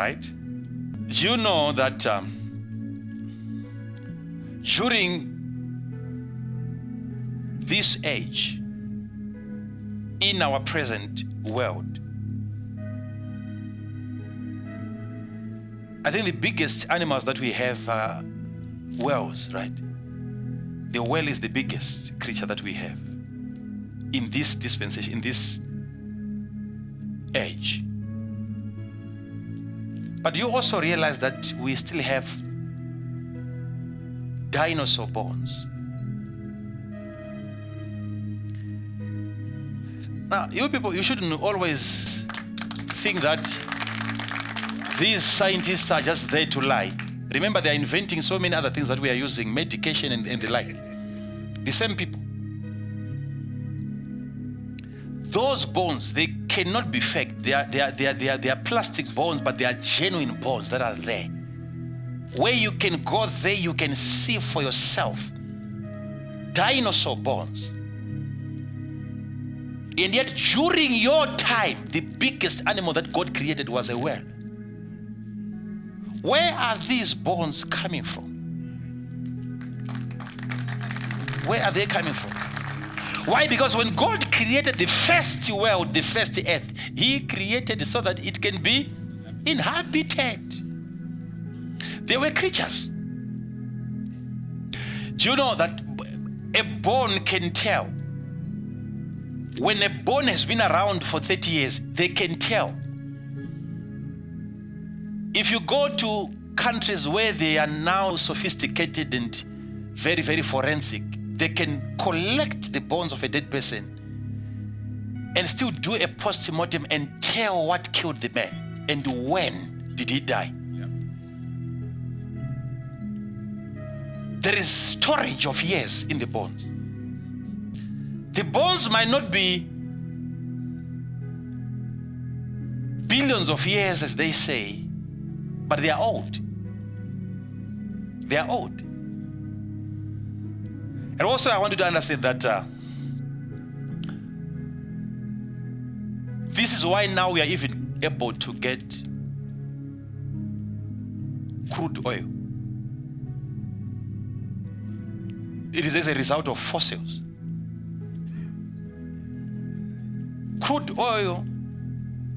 right? Do you know that during this age, in our present world, I think the biggest animals that we have are whales, right? The whale is the biggest creature that we have in this dispensation, in this age. But you also realize that we still have dinosaur bones. Now, you people, you shouldn't always think that these scientists are just there to lie. Remember, they are inventing so many other things that we are using, medication and the like. The same people. Those bones, they cannot be faked. They are plastic bones, but they are genuine bones that are there. Where you can go there, you can see for yourself. Dinosaur bones. And yet, during your time, the biggest animal that God created was a whale. Where are these bones coming from? Where are they coming from? Why? Because when God created the first world, the first earth, He created it so that it can be inhabited. There were creatures. Do you know that a bone can tell? When a bone has been around for 30 years, they can tell. If you go to countries where they are now sophisticated and very, very forensic, they can collect the bones of a dead person and still do a post-mortem and tell what killed the man and when did he die. Yeah. There is storage of years in the bones. The bones might not be billions of years, as they say, but they are old. They are old. And also I want you to understand that this is why now we are even able to get crude oil. It is as a result of fossils. Crude oil,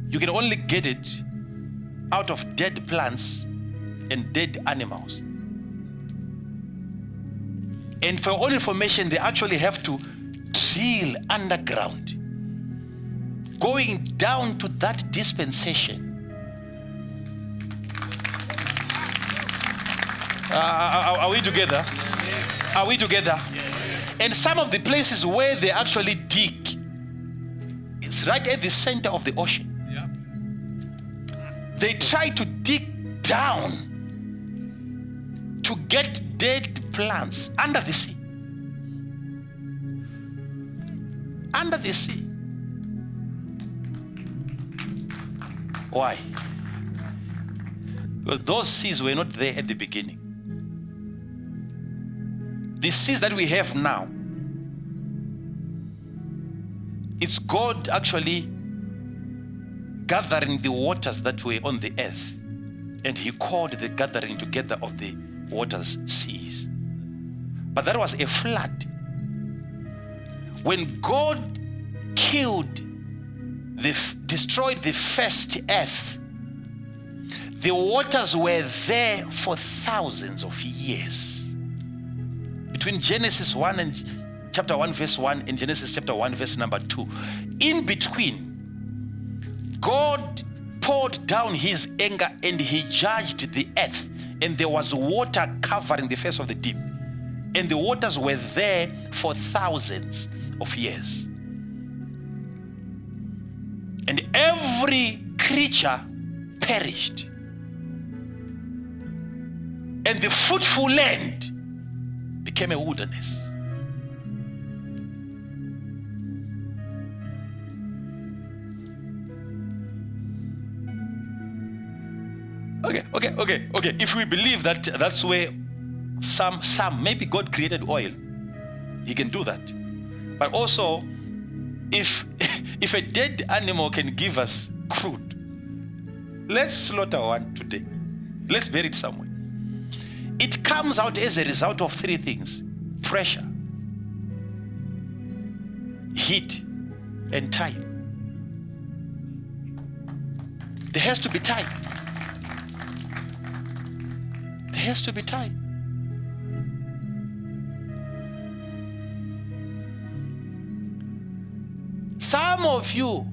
you can only get it out of dead plants and dead animals. And for all information, they actually have to drill underground. Going down to that dispensation. Are we together? Are we together? And some of the places where they actually dig, it's right at the center of the ocean. Yeah. They try to dig down to get dead plants under the sea. Under the sea. Why? Because those seas were not there at the beginning. The seas that we have now, it's God actually gathering the waters that were on the earth. And He called the gathering together of the waters seas. But that was a flood. When God destroyed the first earth, the waters were there for thousands of years. Between Genesis 1 and chapter 1 verse 1 and Genesis chapter 1 verse number 2. In between, God poured down His anger and He judged the earth, and there was water covering the face of the deep. And the waters were there for thousands of years. And every creature perished. And the fruitful land became a wilderness. Okay. If we believe that that's where some maybe God created oil, He can do that. But also, if a dead animal can give us crude, Let's slaughter one today. Let's bury it somewhere. It comes out as a result of three things: pressure, heat, and time. There has to be time. There has to be time. Some of you,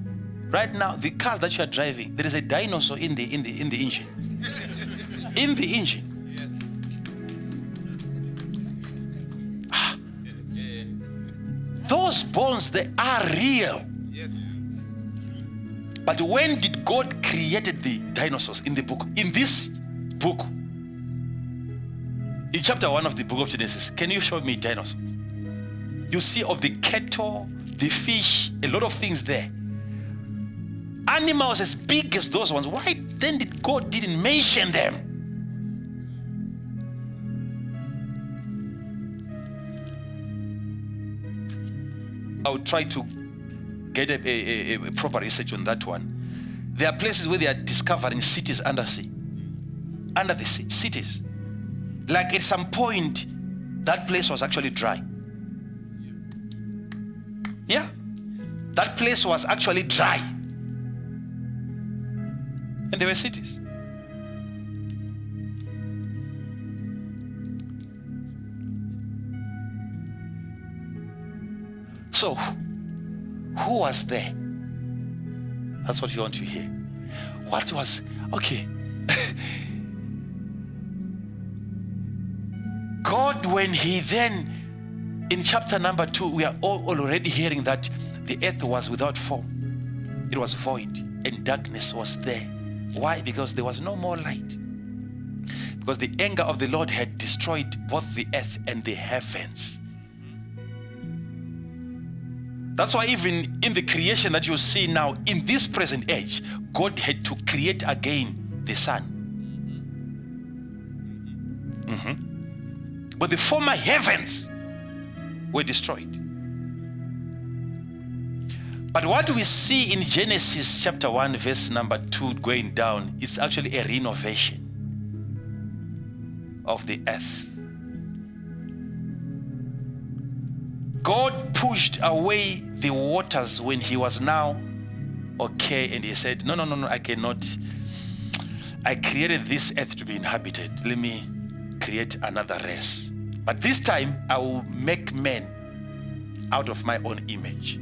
right now, the cars that you are driving, there is a dinosaur in the engine. In the engine. Those bones, they are real. Yes. But when did God created the dinosaurs in the book? In this book, in chapter 1 of the book of Genesis, can you show me dinosaurs? You see of the cattle, the fish, a lot of things there. Animals as big as those ones. Why then did God didn't mention them? I'll try to get a proper research on that one. There are places where they are discovering cities under sea. Under the sea, cities. Like at some point, that place was actually dry. Yeah. That place was actually dry. And there were cities. So, who was there? That's what you want to hear. What was, okay. God, when he then, in chapter number 2, we are all already hearing that the earth was without form. It was void and darkness was there. Why? Because there was no more light. Because the anger of the Lord had destroyed both the earth and the heavens. That's why even in the creation that you see now, in this present age, God had to create again the sun. But the former heavens were destroyed. But what we see in Genesis chapter 1, verse number 2 going down, it's actually a renovation of the earth. God pushed away the waters when he was now okay, and he said, no, I cannot. I created this earth to be inhabited. Let me create another race. But this time, I will make men out of my own image.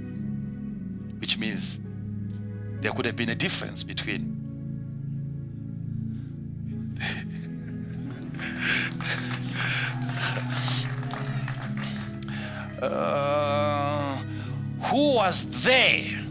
Which means there could have been a difference between who was there